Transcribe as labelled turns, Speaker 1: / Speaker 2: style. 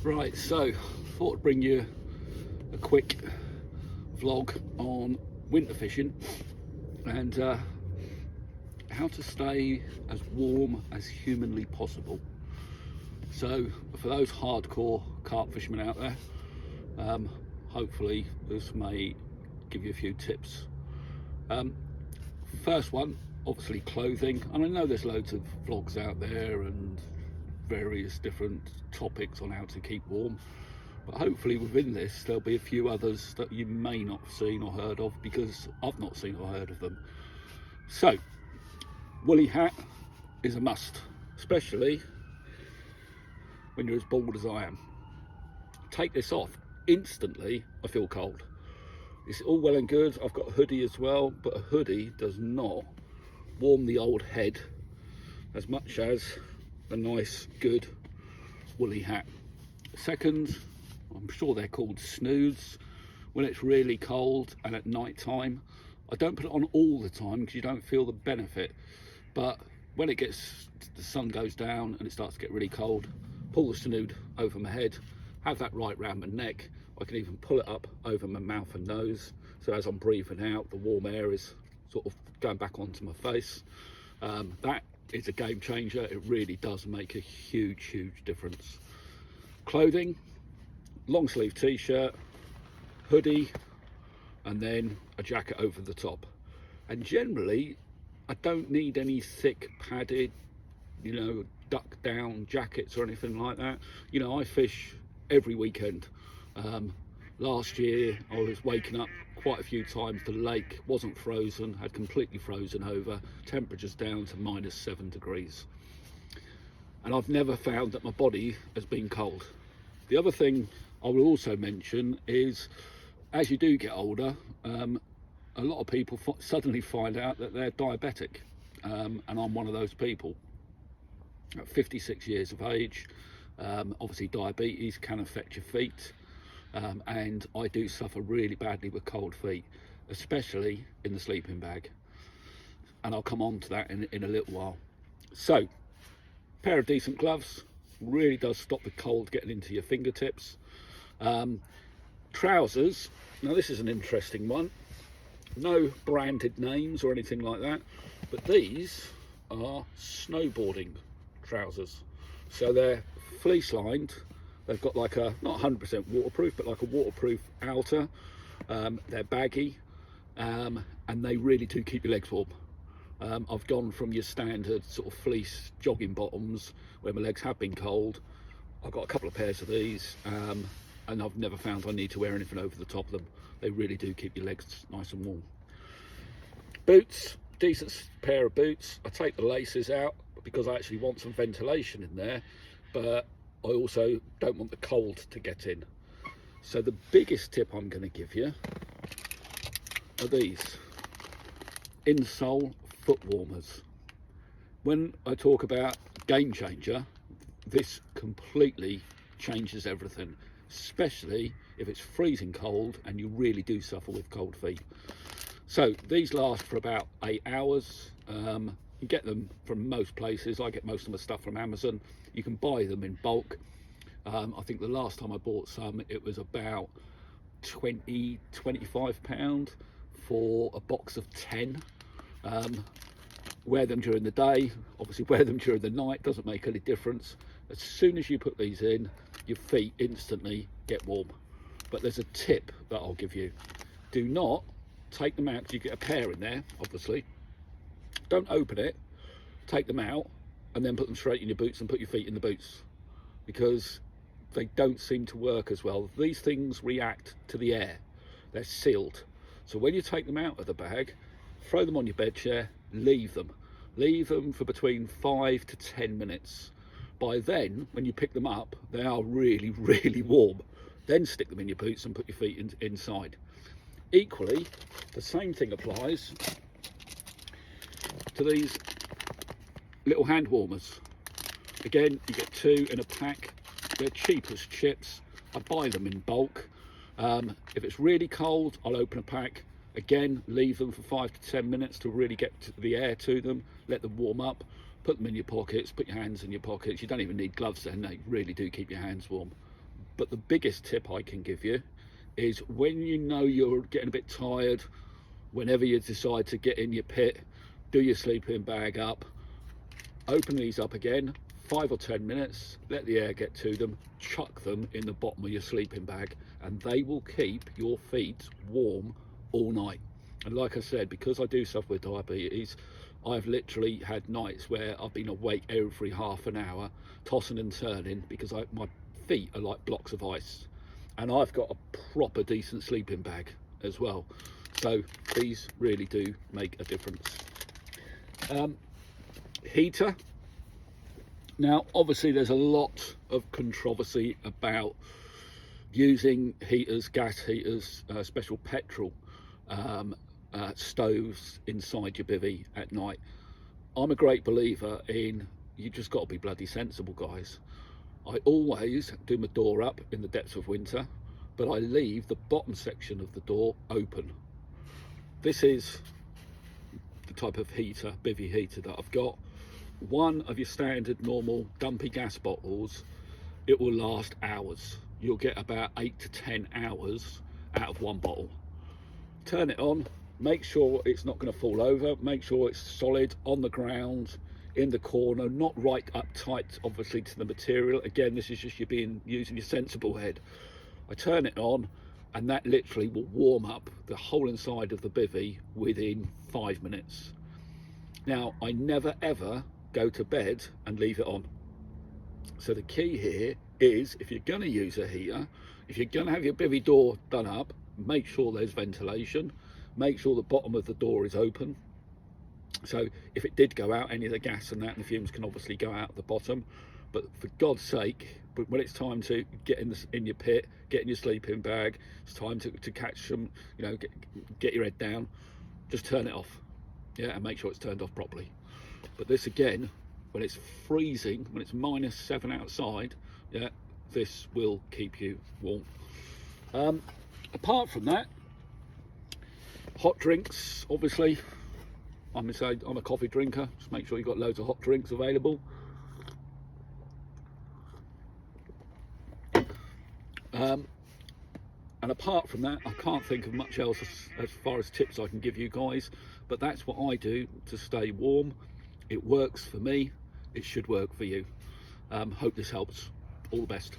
Speaker 1: Right, so thought I'd bring you a quick vlog on winter fishing and how to stay as warm as humanly possible. So for those hardcore carp fishermen out there, hopefully this may give you a few tips. First one, obviously clothing, and I know there's loads of vlogs out there and various different topics on how to keep warm, but hopefully within this there'll be a few others that you may not have seen or heard of, because I've not seen or heard of them. So woolly hat is a must, especially when you're as bald as I am. Take this off, instantly I feel cold. It's all well and good, I've got a hoodie as well, but a hoodie does not warm the old head as much as a nice good woolly hat. Second, I'm sure they're called snoods. When it's really cold and at night time, I don't put it on all the time because you don't feel the benefit, but when it gets, the sun goes down and it starts to get really cold, pull the snood over my head, have that right round my neck. I can even pull it up over my mouth and nose, so as I'm breathing out, the warm air is sort of going back onto my face. That is a game changer. It really does make a huge difference. Clothing, long sleeve t-shirt, hoodie, and then a jacket over the top. And generally I don't need any thick padded, duck down jackets or anything like that. I fish every weekend. Last year I was waking up quite a few times, the lake wasn't frozen, had completely frozen over, temperatures down to -7 degrees, and I've never found that my body has been cold. The other thing I will also mention is, as you do get older, a lot of people suddenly find out that they're diabetic, and I'm one of those people. At 56 years of age, obviously diabetes can affect your feet, and I do suffer really badly with cold feet, especially in the sleeping bag, and I'll come on to that in a little while. So pair of decent gloves really does stop the cold getting into your fingertips. Trousers, now this is an interesting one, no branded names or anything like that, but these are snowboarding trousers. So they're fleece lined, they've got like a, not 100% waterproof, but like a waterproof outer. They're baggy, and they really do keep your legs warm. I've gone from your standard sort of fleece jogging bottoms where my legs have been cold. I've got a couple of pairs of these, and I've never found I need to wear anything over the top of them. They really do keep your legs nice and warm. Boots, decent pair of boots. I take the laces out because I actually want some ventilation in there, but I also don't want the cold to get in. So the biggest tip I'm going to give you are these insole foot warmers. When I talk about game changer, this completely changes everything, especially if it's freezing cold and you really do suffer with cold feet. So these last for about 8 hours. You get them from most places. I get most of my stuff from Amazon. You can buy them in bulk. I think the last time I bought some, it was about £25 for a box of 10. Wear them during the day, obviously wear them during the night, doesn't make any difference. As soon as you put these in, your feet instantly get warm. But there's a tip that I'll give you. Do not take them out, because you get a pair in there, obviously. Don't open it, take them out, and then put them straight in your boots and put your feet in the boots, because they don't seem to work as well. These things react to the air, they're sealed. So when you take them out of the bag, throw them on your bed chair, leave them for between 5 to 10 minutes. By then, when you pick them up, they are really warm. Then stick them in your boots and put your feet inside. Equally, the same thing applies to these little hand warmers. Again, you get 2 in a pack. They're cheap as chips. I buy them in bulk. If it's really cold, I'll open a pack. Again, leave them for 5 to 10 minutes to really get the air to them, let them warm up, put them in your pockets, put your hands in your pockets. You don't even need gloves then, they really do keep your hands warm. But the biggest tip I can give you is when you know you're getting a bit tired, whenever you decide to get in your pit, do your sleeping bag up, open these up again, 5 or 10 minutes, let the air get to them, chuck them in the bottom of your sleeping bag, and they will keep your feet warm all night. And like I said, because I do suffer with diabetes, I've literally had nights where I've been awake every half an hour, tossing and turning, because my feet are like blocks of ice. And I've got a proper decent sleeping bag as well. So these really do make a difference. Heater. Now, obviously there's a lot of controversy about using heaters, gas heaters, special petrol stoves inside your bivvy at night. I'm a great believer in, you just got to be bloody sensible, guys. I always do my door up in the depths of winter, but I leave the bottom section of the door open. This is the type of heater, bivvy heater, that I've got. One of your standard normal dumpy gas bottles, it will last hours. You'll get about 8 to 10 hours out of one bottle. Turn it on, make sure it's not going to fall over, make sure it's solid on the ground, in the corner, not right up tight obviously to the material. Again, this is just you using your sensible head. I turn it on, and that literally will warm up the whole inside of the bivvy within 5 minutes. Now, I never ever go to bed and leave it on. So the key here is, if you're going to use a heater, if you're going to have your bivvy door done up, make sure there's ventilation, make sure the bottom of the door is open. So if it did go out, any of the gas and that and the fumes can obviously go out the bottom. But for God's sake, when it's time to get in your pit, get in your sleeping bag, it's time to catch some, you know, get your head down, just turn it off, yeah, and make sure it's turned off properly. But this again, when it's freezing, when it's -7 outside, yeah, this will keep you warm. Apart from that, hot drinks, obviously. I'm a coffee drinker, just make sure you've got loads of hot drinks available. And apart from that, I can't think of much else as far as tips I can give you guys, but that's what I do to stay warm. It works for me, it should work for you. Hope this helps. All the best.